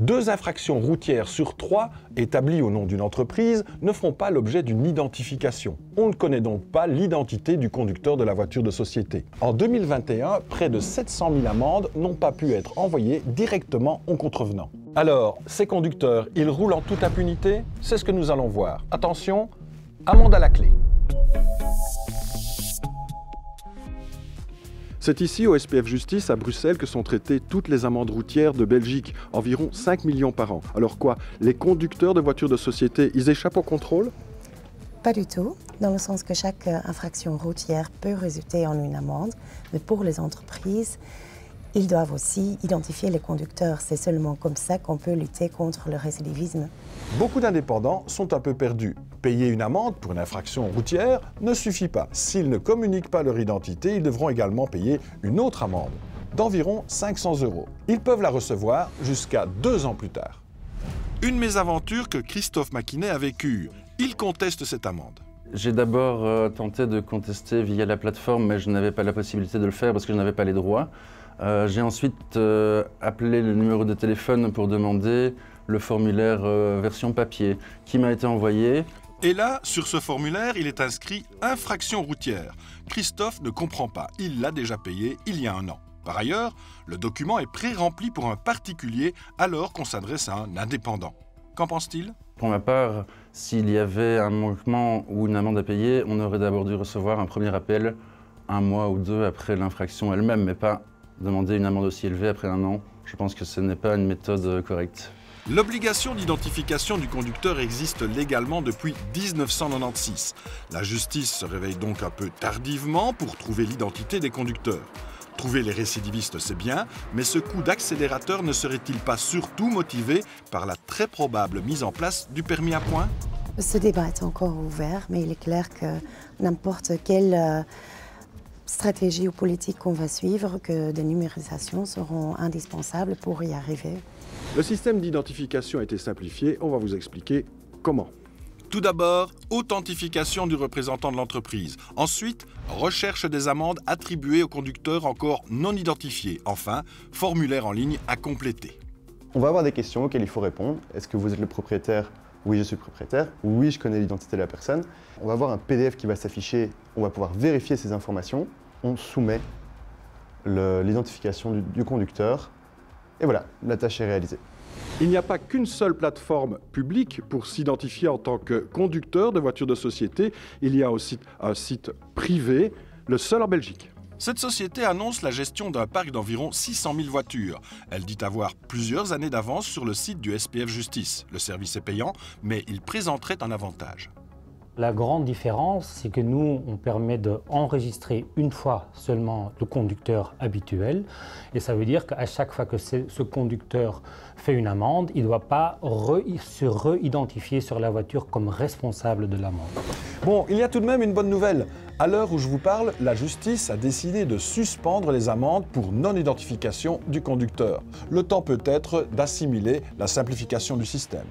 2 infractions routières sur 3 établies au nom d'une entreprise ne feront pas l'objet d'une identification. On ne connaît donc pas l'identité du conducteur de la voiture de société. En 2021, près de 700 000 amendes n'ont pas pu être envoyées directement aux contrevenants. Alors, ces conducteurs, ils roulent en toute impunité? C'est ce que nous allons voir. Attention, amende à la clé. C'est ici, au SPF Justice, à Bruxelles, que sont traitées toutes les amendes routières de Belgique, environ 5 millions par an. Alors quoi, les conducteurs de voitures de société, ils échappent au contrôle? Pas du tout, dans le sens que chaque infraction routière peut résulter en une amende, mais pour les entreprises, ils doivent aussi identifier les conducteurs. C'est seulement comme ça qu'on peut lutter contre le récidivisme. Beaucoup d'indépendants sont un peu perdus. Payer une amende pour une infraction routière ne suffit pas. S'ils ne communiquent pas leur identité, ils devront également payer une autre amende d'environ 500 €. Ils peuvent la recevoir jusqu'à 2 ans plus tard. Une mésaventure que Christophe Maquinet a vécue. Il conteste cette amende. J'ai d'abord tenté de contester via la plateforme, mais je n'avais pas la possibilité de le faire parce que je n'avais pas les droits. J'ai ensuite appelé le numéro de téléphone pour demander le formulaire version papier qui m'a été envoyé. Et là, sur ce formulaire, il est inscrit « infraction routière ». Christophe ne comprend pas, il l'a déjà payé il y a 1 an. Par ailleurs, le document est pré-rempli pour un particulier alors qu'on s'adresse à un indépendant. Qu'en pense-t-il? Pour ma part, s'il y avait un manquement ou une amende à payer, on aurait d'abord dû recevoir un premier appel 1 mois ou 2 après l'infraction elle-même, mais pas demander une amende aussi élevée après 1 an. Je pense que ce n'est pas une méthode correcte. L'obligation d'identification du conducteur existe légalement depuis 1996. La justice se réveille donc un peu tardivement pour trouver l'identité des conducteurs. Trouver les récidivistes, c'est bien, mais ce coup d'accélérateur ne serait-il pas surtout motivé par la très probable mise en place du permis à points? Ce débat est encore ouvert, mais il est clair que n'importe quelle stratégie ou politique qu'on va suivre, que des numérisations seront indispensables pour y arriver. Le système d'identification a été simplifié, on va vous expliquer comment. Tout d'abord, authentification du représentant de l'entreprise. Ensuite, recherche des amendes attribuées aux conducteurs encore non identifiés. Enfin, formulaire en ligne à compléter. On va avoir des questions auxquelles il faut répondre. Est-ce que vous êtes le propriétaire? Oui, je suis propriétaire. Oui, je connais l'identité de la personne. On va avoir un PDF qui va s'afficher. On va pouvoir vérifier ces informations. On soumet l'identification du conducteur. Et voilà, la tâche est réalisée. Il n'y a pas qu'une seule plateforme publique pour s'identifier en tant que conducteur de voitures de société. Il y a aussi un site privé, le seul en Belgique. Cette société annonce la gestion d'un parc d'environ 600 000 voitures. Elle dit avoir plusieurs années d'avance sur le site du SPF Justice. Le service est payant, mais il présenterait un avantage. La grande différence, c'est que nous, on permet d'enregistrer une fois seulement le conducteur habituel. Et ça veut dire qu'à chaque fois que ce conducteur fait une amende, il ne doit pas se réidentifier sur la voiture comme responsable de l'amende. Bon, il y a tout de même une bonne nouvelle. À l'heure où je vous parle, la justice a décidé de suspendre les amendes pour non-identification du conducteur. Le temps peut être d'assimiler la simplification du système.